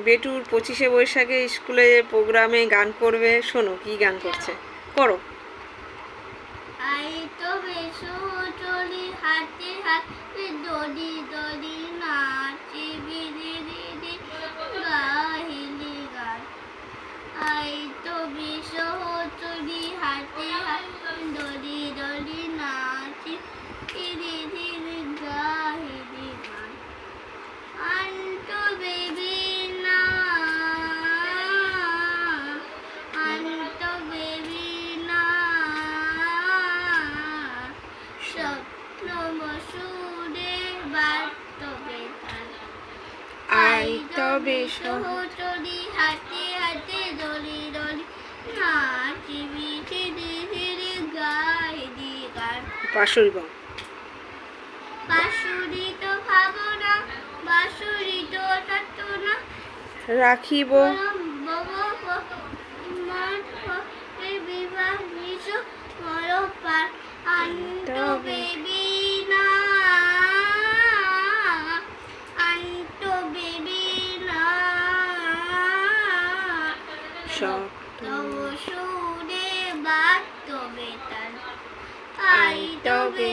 বেটুর 25শে বৈশাখে স্কুলে প্রোগ্রামে গান করবে, শোনো কি গান করছে, করো। আই তো বেশো চলি হাতে হাতে দড়ি দড়ি নাচি বিদি দিদি গাহিলি গান। আই তো বেশো চলি হাতে হাতে দড়ি দড়ি নাচি বিদি দিদি গাহিলি গান। আন্টো বেবি না, আন্টো বেবি না, স্বপ্ন বসুরে বাস্তবে তার। আই তবে চলি হাতে হাতে দড়ি দড়ি নাচি বিধি ধীরে গাইদি গান। পাশুরি বাম। বাঁশুরি তো ভাবনা, বাঁশুরি তো থাকতো না, রাখিব বিবাহ বিশ্ব মরপার। আন্টো বেবি না, আন্টো বেবি না, তব সুরে বাস্তবে তার। আই তবে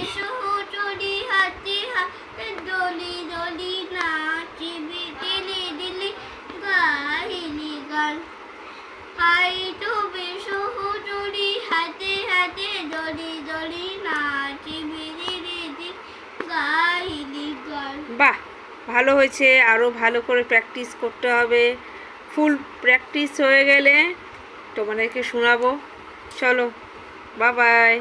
চলি হাতে হাতে দলি দলি নাচি বিদিলি দিলি গাহিলি গান। আই তবে চলি হাতে হাতে দলি দলি নাচি বিদিলি দিলি গাহিলি গান। বাহ, ভালো হয়েছে, আরও ভালো করে প্র্যাকটিস করতে হবে। ফুল প্র্যাকটিস হয়ে গেলে তোমাদেরকে শোনাবো। চলো, বাই বাই।